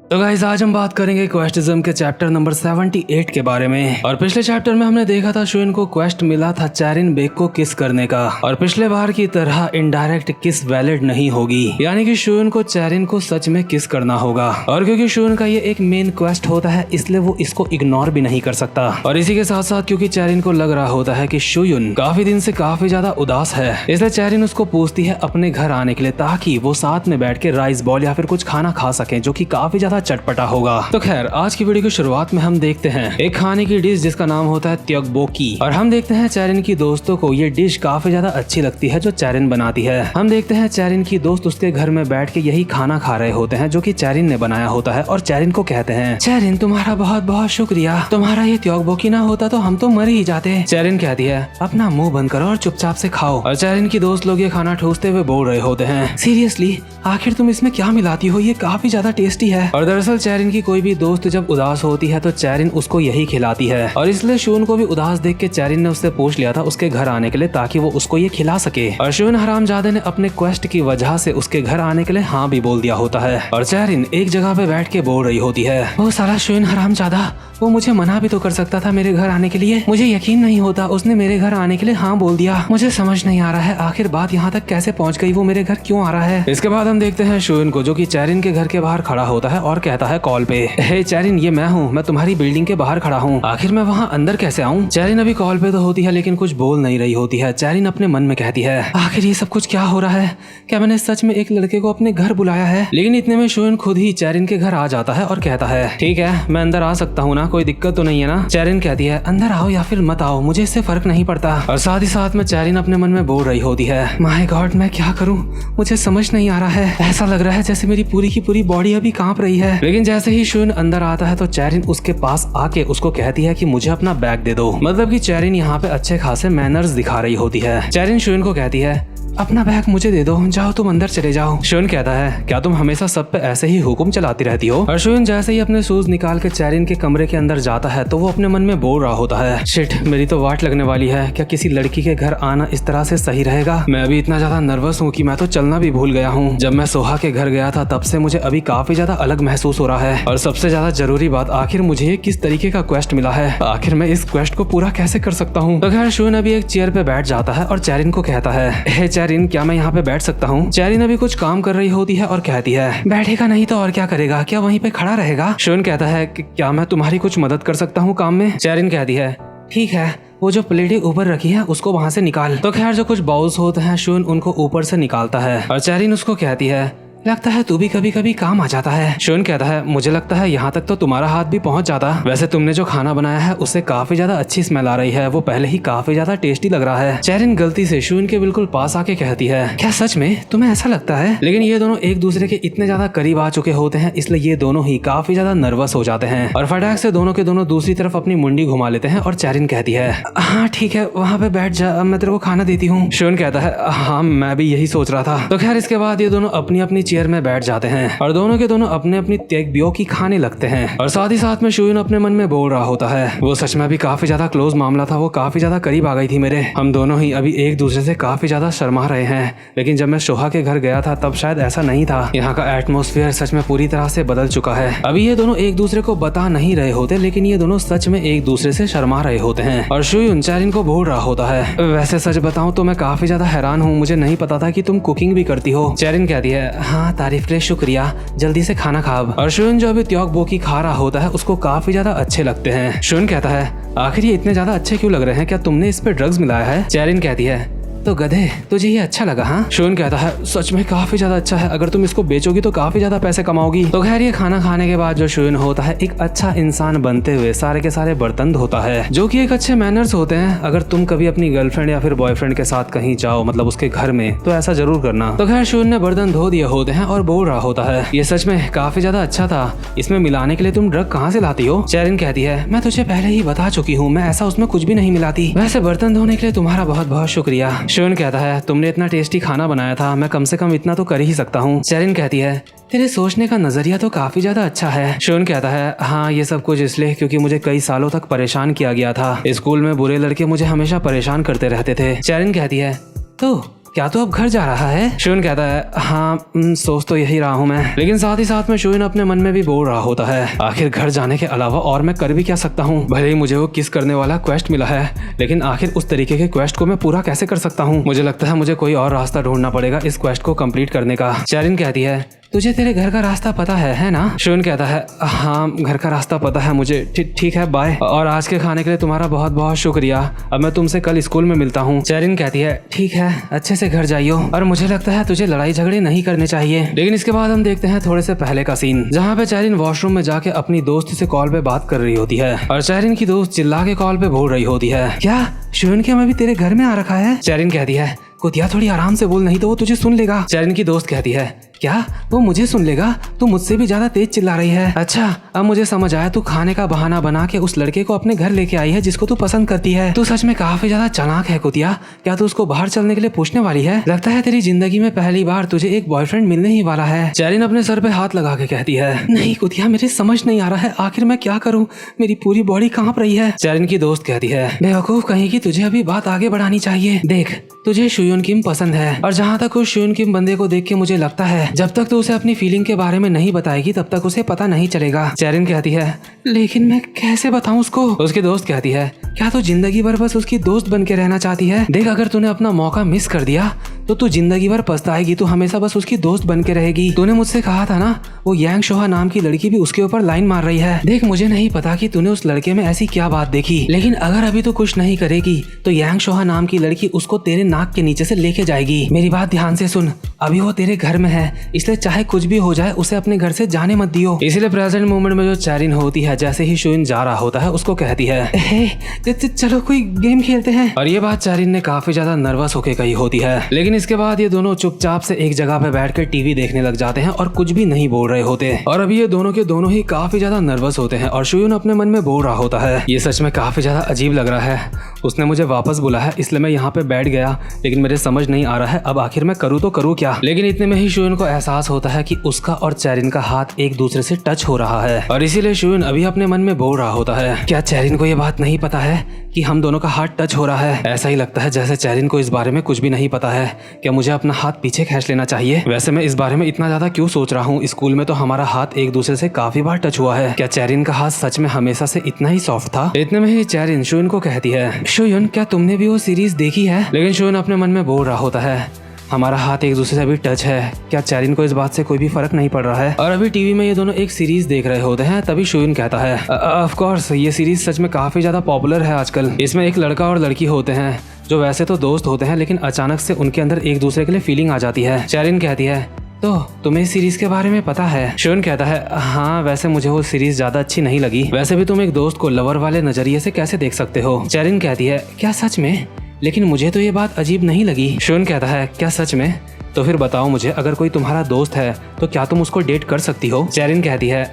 तो गाइस आज हम बात करेंगे क्वेस्टिज्म के चैप्टर नंबर 78 के बारे में। और पिछले चैप्टर में हमने देखा था शुइन को क्वेस्ट मिला था चैरिन बेक को किस करने का, और पिछले बार की तरह इनडायरेक्ट किस वैलिड नहीं होगी, यानी कि शुइन को चैरिन को सच में किस करना होगा। और क्योंकि शुइन का ये एक मेन क्वेस्ट होता है इसलिए वो इसको इग्नोर भी नहीं कर सकता। और इसी के साथ साथ क्योंकि चैरिन को लग रहा होता है कि शुइन काफी दिन से काफी ज्यादा उदास है, इसलिए चैरिन उसको पूछती है अपने घर आने के लिए ताकि वो साथ में बैठ के राइस बॉल या फिर कुछ खाना खा सके जो कि काफी ज्यादा चटपटा होगा। तो खैर आज की वीडियो की शुरुआत में हम देखते हैं एक खाने की डिश जिसका नाम होता है त्योगबोकी। और हम देखते हैं चैरिन की दोस्तों को ये डिश काफी ज्यादा अच्छी लगती है जो चैरिन बनाती है। हम देखते हैं चैरिन की दोस्त उसके घर में बैठ के यही खाना खा रहे होते हैं जो कि चैरिन ने बनाया होता है, और चैरिन को कहते हैं चैरिन तुम्हारा बहुत बहुत शुक्रिया, तुम्हारा ये त्योगबोकी ना होता तो हम तो मर ही जाते। चैरिन कहती है अपना मुंह बंद करो और चुपचाप से खाओ। और चैरिन की दोस्त लोग ये खाना ठूसते हुए बोल रहे होते हैं सीरियसली आखिर तुम इसमें क्या मिलाती हो, ये काफी ज्यादा टेस्टी है। और दरअसल चैरिन की कोई भी दोस्त जब उदास होती है तो चैरिन उसको यही खिलाती है, और इसलिए शून को भी उदास देख के चैरिन ने उससे पूछ लिया था उसके घर आने के लिए ताकि वो उसको ये खिला सके। और शून हरामजादे ने अपने क्वेस्ट की वजह से उसके घर आने के लिए हाँ भी बोल दिया होता है। और चैरिन एक जगह पे बैठ के बोल रही होती है वो साला शून हरामजादा, वो मुझे मना भी तो कर सकता था मेरे घर आने के लिए, मुझे यकीन नहीं होता उसने मेरे घर आने के लिए हाँ बोल दिया। मुझे समझ नहीं आ रहा है आखिर बात यहाँ तक कैसे पहुँच गई, वो मेरे घर क्यों आ रहा है। इसके बाद हम देखते हैं शून को जो कि चैरिन के घर के बाहर खड़ा होता है और कहता है कॉल पे, हे चैरिन ये मैं हूँ, मैं तुम्हारी बिल्डिंग के बाहर खड़ा हूँ, आखिर मैं वहाँ अंदर कैसे आऊँ। चैरिन अभी कॉल पे तो होती है लेकिन कुछ बोल नहीं रही होती है। चैरिन अपने मन में कहती है आखिर ये सब कुछ क्या हो रहा है, क्या मैंने सच में एक लड़के को अपने घर बुलाया है। लेकिन इतने में शून खुद ही चैरिन के घर आ जाता है और कहता है ठीक है मैं अंदर आ सकता हूँ ना, कोई दिक्कत तो नहीं है ना। चैरिन कहती है अंदर आओ या फिर मत आओ, मुझे इससे फर्क नहीं पड़ता। और साथ ही साथ में चैरिन अपने मन में बोल रही होती है माय गॉड मैं क्या करूं, मुझे समझ नहीं आ रहा है, ऐसा लग रहा है जैसे मेरी पूरी की पूरी बॉडी अभी कांप रही है। लेकिन जैसे ही शून अंदर आता है तो चैरिन उसके पास आके उसको कहती है कि मुझे अपना बैग दे दो। मतलब कि चैरिन यहाँ पे अच्छे खासे मैनर्स दिखा रही होती है। चैरिन शून को कहती है अपना बैग मुझे दे दो, जाओ तुम अंदर चले जाओ। शून कहता है क्या तुम हमेशा सब पे ऐसे ही हुक्म चलाती रहती हो। और शून जैसे ही अपने शूज निकाल के चैरिन के कमरे के अंदर जाता है तो वो अपने मन में बोल रहा होता है शिट मेरी तो वाट लगने वाली है, क्या किसी लड़की के घर आना इस तरह से सही रहेगा। मैं अभी इतना ज्यादा नर्वस हूँ कि मैं तो चलना भी भूल गया हूँ। जब मैं सोहा के घर गया था तब से मुझे अभी काफी ज्यादा अलग महसूस हो रहा है। और सबसे ज्यादा जरूरी बात आखिर मुझे ये किस तरीके का क्वेस्ट मिला है, आखिर मैं इस क्वेस्ट को पूरा कैसे कर सकता हूँ। तो खैर शून अभी एक चेयर पे बैठ जाता है और चैरिन को कहता है हे चैरिन क्या मैं यहाँ पे बैठ सकता हूँ। चैरिन अभी कुछ काम कर रही होती है और कहती है बैठेगा नहीं तो और क्या करेगा, क्या वहीं पे खड़ा रहेगा। शून कहता है कि क्या मैं तुम्हारी कुछ मदद कर सकता हूँ काम में। चैरिन कहती है ठीक है वो जो प्लेटें ऊपर रखी है उसको वहाँ से निकाल। तो खैर जो कुछ बाउल्स होते हैं शून उनको ऊपर से निकालता है और चैरिन उसको कहती है लगता है तू भी कभी कभी काम आ जाता है। शून कहता है मुझे लगता है यहाँ तक तो तुम्हारा हाथ भी पहुँच जाता। वैसे तुमने जो खाना बनाया है उससे काफी ज्यादा अच्छी स्मेल आ रही है, वो पहले ही काफी ज्यादा टेस्टी लग रहा है। चैरिन गलती से शून के बिल्कुल पास आके कहती है क्या सच में तुम्हें ऐसा लगता है। लेकिन ये दोनों एक दूसरे के इतने ज्यादा करीब आ चुके होते हैं इसलिए ये दोनों ही काफी ज्यादा नर्वस हो जाते हैं और फटाक से दोनों के दोनों दूसरी तरफ अपनी मुंडी घुमा लेते हैं। और चैरिन कहती है हाँ ठीक है वहाँ पे बैठ जा, मैं तेरे को खाना देती हूँ। शून कहता है हाँ मैं भी यही सोच रहा था। तो खैर इसके बाद ये दोनों अपनी अपनी चेयर में बैठ जाते हैं और दोनों के दोनों अपने अपनी त्योगबोकी खाने लगते हैं। और साथ ही साथ में शून अपने मन में बोल रहा होता है वो सच में भी काफी ज्यादा क्लोज मामला था, वो काफी ज्यादा करीब आ गई थी मेरे, हम दोनों ही अभी एक दूसरे से काफी ज्यादा शर्मा रहे हैं। लेकिन जब मैं सोहा के घर गया था तब शायद ऐसा नहीं था, यहाँ का एटमोस्फेयर सच में पूरी तरह से बदल चुका है। अभी ये दोनों एक दूसरे को बता नहीं रहे होते लेकिन ये दोनों सच में एक दूसरे से शर्मा रहे होते हैं। और शून चैरिन को बोल रहा होता है वैसे सच बताऊं तो मैं काफी ज्यादा हैरान हूँ, मुझे नहीं पता था कि तुम कुकिंग भी करती हो। चैरिन कहती है हाँ तारीफ के लिए शुक्रिया, जल्दी से खाना खा। और शून जो अभी त्योगबोकी खा रहा होता है उसको काफी ज्यादा अच्छे लगते हैं। शून कहता है आखिर ये इतने ज्यादा अच्छे क्यों लग रहे हैं, क्या तुमने इस पे ड्रग्स मिलाया है। चैरिन कहती है तो गधे तुझे ये अच्छा लगा हाँ। शून कहता है सच में काफी ज्यादा अच्छा है, अगर तुम इसको बेचोगी तो काफी ज्यादा पैसे कमाओगी। तो खैर ये खाना खाने के बाद जो शून होता है एक अच्छा इंसान बनते हुए सारे के सारे बर्तन धोता है जो कि एक अच्छे मैनर्स होते हैं। अगर तुम कभी अपनी गर्लफ्रेंड या फिर बॉयफ्रेंड के साथ कहीं जाओ मतलब उसके घर में तो ऐसा जरूर करना। तो खैर शून ने बर्तन धो दिए होते हैं और बोल रहा होता है ये सच में काफी ज्यादा अच्छा था, इसमें मिलाने के लिए तुम ड्रग कहाँ से लाती हो। चैरिन कहती है मैं तुझे पहले ही बता चुकी हूँ, मैं ऐसा उसमें कुछ भी नहीं मिलाती, वैसे बर्तन धोने के लिए तुम्हारा बहुत बहुत शुक्रिया। शून कहता है तुमने इतना टेस्टी खाना बनाया था, मैं कम से कम इतना तो कर ही सकता हूँ। चैरिन कहती है तेरे सोचने का नजरिया तो काफी ज्यादा अच्छा है। शून कहता है हाँ ये सब कुछ इसलिए क्योंकि मुझे कई सालों तक परेशान किया गया था, स्कूल में बुरे लड़के मुझे हमेशा परेशान करते रहते थे। चैरिन कहती है तो क्या तू अब घर जा रहा है? शोइन कहता है हाँ सोच तो यही रहा हूँ मैं, लेकिन साथ ही साथ में शोइन अपने मन में भी बोल रहा होता है आखिर घर जाने के अलावा और मैं कर भी क्या सकता हूँ। भले ही मुझे वो किस करने वाला क्वेस्ट मिला है, लेकिन आखिर उस तरीके के क्वेस्ट को मैं पूरा कैसे कर सकता हूँ? मुझे लगता है मुझे कोई और रास्ता ढूंढना पड़ेगा इस क्वेस्ट को कंप्लीट करने का। चैरिन कहती है तुझे तेरे घर का रास्ता पता है ना? शोइन कहता है हाँ घर का रास्ता पता है मुझे, ठीक है बाय, और आज के खाने के लिए तुम्हारा बहुत बहुत शुक्रिया। अब मैं तुमसे कल स्कूल में मिलता हूँ। चैरिन कहती है ठीक है अच्छे से घर जाइयो, और मुझे लगता है तुझे लड़ाई झगड़े नहीं करने चाहिए। लेकिन इसके बाद हम देखते हैं थोड़े से पहले का सीन, जहाँ पे चैरिन वॉशरूम में जाके अपनी दोस्त से कॉल पे बात कर रही होती है, और चैरिन की दोस्त चिल्ला के कॉल पे बोल रही होती है क्या शोइन क्या मैं भी तेरे घर में आ रखा है? चैरिन कहती है कुतिया थोड़ी आराम से बोल, नहीं तो वो तुझे सुन लेगा। चैरिन की दोस्त कहती है क्या वो मुझे सुन लेगा? तू मुझसे भी ज्यादा तेज चिल्ला रही है। अच्छा अब मुझे समझ आया, तू खाने का बहाना बना के उस लड़के को अपने घर लेके आई है जिसको तू पसंद करती है। तू सच में काफी ज्यादा चालाक है कुतिया। क्या तू उसको बाहर चलने के लिए पूछने वाली है? लगता है तेरी जिंदगी में पहली बार तुझे एक बॉयफ्रेंड मिलने ही वाला है। चैरिन अपने सर पे हाथ लगा के कहती है नहीं कुतिया मेरी समझ नहीं आ रहा है, आखिर मैं क्या करूँ, मेरी पूरी बॉडी कांप रही है। चैरिन की दोस्त कहती है बेवकूफ कहीं की, तुझे अभी बात आगे बढ़ानी चाहिए। देख तुझे शुयोन किम पसंद है, और जहाँ तक उस शुयोन किम बंदे को देख के मुझे लगता है जब तक तू उसे अपनी फीलिंग के बारे में नहीं बताएगी तब तक उसे पता नहीं चलेगा। चैरिन कहती है लेकिन मैं कैसे बताऊं उसको? उसकी दोस्त कहती है क्या तू जिंदगी भर बस उसकी दोस्त बन के रहना चाहती है? देख अगर तूने अपना मौका मिस कर दिया तो तू जिंदगी भर पछताएगी, तू हमेशा बस उसकी दोस्त बन के रहेगी। तूने मुझसे कहा था ना वो यांग शोहा नाम की लड़की भी उसके ऊपर लाइन मार रही है। देख मुझे नहीं पता कि तूने उस लड़के में ऐसी क्या बात देखी, लेकिन अगर अभी तू कुछ नहीं करेगी तो यांग शोहा नाम की लड़की उसको तेरे नाक के नीचे से लेके जाएगी। मेरी बात ध्यान से सुन, अभी वो तेरे घर में है, इसलिए चाहे कुछ भी हो जाए उसे अपने घर से जाने मत दियो। इसीलिए प्रेजेंट मोमेंट में जो चैरिन होती है जैसे ही शुइन जा रहा होता है उसको कहती है चलो कोई गेम खेलते हैं। और ये बात चैरिन ने काफी ज्यादा नर्वस होके कही होती है, लेकिन इसके बाद ये दोनों चुपचाप से एक जगह पे बैठकर टीवी देखने लग जाते हैं और कुछ भी नहीं बोल रहे होते। और अभी ये दोनों के दोनों ही काफी ज्यादा नर्वस होते हैं, और शुइन अपने मन में बोल रहा होता है ये सच में काफी ज्यादा अजीब लग रहा है, उसने मुझे वापस बुलाया इसलिए मैं यहाँ पे बैठ गया, लेकिन मेरे समझ नहीं आ रहा है अब आखिर मैं करूँ तो करूँ क्या। लेकिन इतने में ही शुइन को एहसास होता है कि उसका और चैरिन का हाथ एक दूसरे से टच हो रहा है, और इसीलिए शुइन अभी अपने मन में बोल रहा होता है क्या चैरिन को ये बात नहीं पता है कि हम दोनों का हाथ टच हो रहा है? ऐसा ही लगता है जैसे चैरिन को इस बारे में कुछ भी नहीं पता है। क्या मुझे अपना हाथ पीछे खींच लेना चाहिए? वैसे मैं इस बारे में इतना ज्यादा क्यों सोच रहा हूँ, स्कूल में तो हमारा हाथ एक दूसरे से काफी बार टच हुआ है। क्या चैरिन का हाथ सच में हमेशा से इतना ही सॉफ्ट था? इतने में ही चैरिन शुइन को कहती है शुइन क्या तुमने भी वो सीरीज देखी है? लेकिन शुइन अपने मन में बोल रहा होता है हमारा हाथ एक दूसरे से अभी टच है, क्या चैरिन को इस बात से कोई भी फर्क नहीं पड़ रहा है? और अभी टीवी में ये दोनों एक सीरीज देख रहे होते हैं, तभी शुइन कहता है ऑफ कोर्स ये सीरीज सच में काफी ज्यादा पॉपुलर है आजकल। इसमें एक लड़का और लड़की होते हैं जो वैसे तो दोस्त होते हैं, लेकिन अचानक से उनके अंदर एक दूसरे के लिए फीलिंग आ जाती है। चैरिन कहती है तो तुम्हें इस सीरीज के बारे में पता है? शुइन कहता है हाँ वैसे मुझे वो सीरीज ज्यादा अच्छी नहीं लगी, वैसे भी तुम एक दोस्त को लवर वाले नजरिए से कैसे देख सकते हो? चैरिन कहती है क्या सच में? लेकिन मुझे तो ये बात अजीब नहीं लगी। शुइन कहता है क्या सच में? तो फिर बताओ मुझे, अगर कोई तुम्हारा दोस्त है तो क्या तुम उसको डेट कर सकती हो? चैरिन कहती है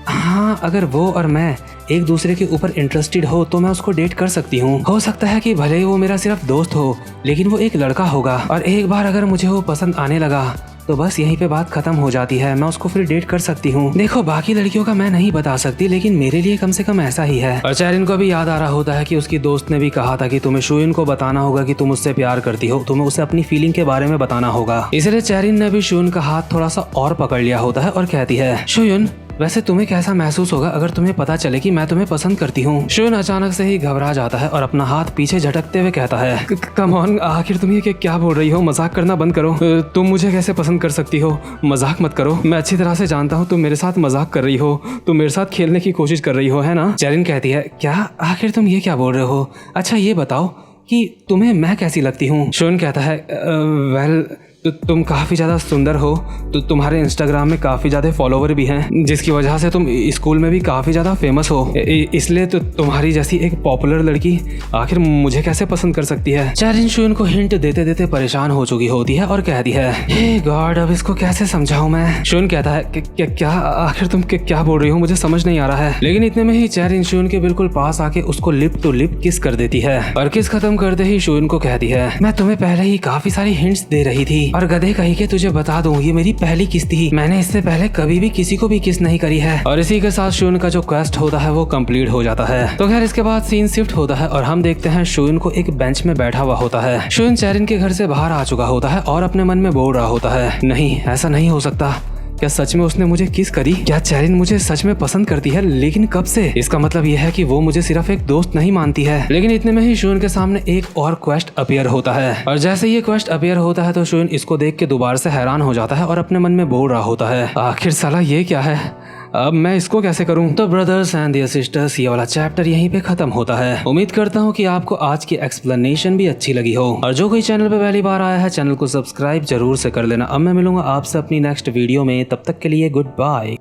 हाँ अगर वो और मैं एक दूसरे के ऊपर इंटरेस्टेड हो तो मैं उसको डेट कर सकती हूँ। हो सकता है कि भले ही वो मेरा सिर्फ दोस्त हो, लेकिन वो एक लड़का होगा, और एक बार अगर मुझे वो पसंद आने लगा तो बस यहीं पे बात खत्म हो जाती है, मैं उसको फिर डेट कर सकती हूँ। देखो बाकी लड़कियों का मैं नहीं बता सकती, लेकिन मेरे लिए कम से कम ऐसा ही है। और चैरिन को भी याद आ रहा होता है कि उसकी दोस्त ने भी कहा था कि तुम्हें शुइन को बताना होगा कि तुम उससे प्यार करती हो, तुम्हें उसे अपनी फीलिंग के बारे में बताना होगा। इसलिए चैरिन ने भी शुइन का हाथ थोड़ा सा और पकड़ लिया होता है और कहती है शुइन वैसे तुम्हें कैसा महसूस होगा अगर तुम्हें पता चले कि मैं तुम्हें पसंद करती हूँ? शुइन अचानक से ही घबरा जाता है और अपना हाथ पीछे झटकते हुए कहता है कम ऑन, आखिर तुम ये क्या बोल रही हो? मजाक करना बंद करो। तुम मुझे कैसे पसंद कर सकती हो? मजाक मत करो, मैं अच्छी तरह से जानता हूँ तुम मेरे साथ मजाक कर रही हो, तुम मेरे साथ खेलने की कोशिश कर रही हो, है ना? चैरिन कहती है क्या आखिर तुम ये क्या बोल रहे हो? अच्छा ये बताओ कि तुम्हें मैं कैसी लगती हूँ? शुइन कहता है वेल तो तुम काफ़ी ज़्यादा सुंदर हो, तो तुम्हारे इंस्टाग्राम में काफ़ी ज़्यादा फॉलोवर भी हैं, जिसकी वजह से तुम स्कूल में भी काफ़ी ज़्यादा फेमस हो, इसलिए तो तुम्हारी जैसी एक पॉपुलर लड़की आखिर मुझे कैसे पसंद कर सकती है? चैरिन शुइन को हिंट देते देते परेशान हो चुकी होती है और कहती है हे गॉड अब इसको कैसे समझाऊं मैं? शुइन कहता है क्या आखिर तुम क्या बोल रही हो? मुझे समझ नहीं आ रहा है। लेकिन इतने में ही चैरिन शुइन के बिल्कुल पास आके उसको लिप टू लिप किस कर देती है, और किस खत्म करते ही शुइन को कहती है मैं तुम्हें पहले ही काफ़ी सारी हिंट्स दे रही थी और गधे कहीं के तुझे बता दूं, ये मेरी पहली किस थी, मैंने इससे पहले कभी भी किसी को भी किस नहीं करी है। और इसी के साथ शुइन का जो क्वेस्ट होता है वो कंप्लीट हो जाता है। तो खैर इसके बाद सीन शिफ्ट होता है और हम देखते हैं शुइन को एक बेंच में बैठा हुआ होता है। शुइन चैरिन के घर से बाहर आ चुका होता है और अपने मन में बोल रहा होता है, नहीं ऐसा नहीं हो सकता, क्या सच में उसने मुझे किस करी? क्या चैरिन मुझे सच में पसंद करती है? लेकिन कब से? इसका मतलब यह है कि वो मुझे सिर्फ एक दोस्त नहीं मानती है। लेकिन इतने में ही शुइन के सामने एक और क्वेस्ट अपीयर होता है और जैसे ये क्वेस्ट अपीयर होता है तो शुइन इसको देख के दोबारा से हैरान हो जाता है और अपने मन में बोल रहा होता है, आखिर साला ये क्या है, अब मैं इसको कैसे करूं? तो ब्रदर्स एंड डियर सिस्टर्स, ये वाला चैप्टर यहीं पे खत्म होता है। उम्मीद करता हूँ कि आपको आज की एक्सप्लेनेशन भी अच्छी लगी हो और जो कोई चैनल पे पहली बार आया है चैनल को सब्सक्राइब जरूर से कर लेना। अब मैं मिलूंगा आपसे अपनी नेक्स्ट वीडियो में, तब तक के लिए गुड बाय।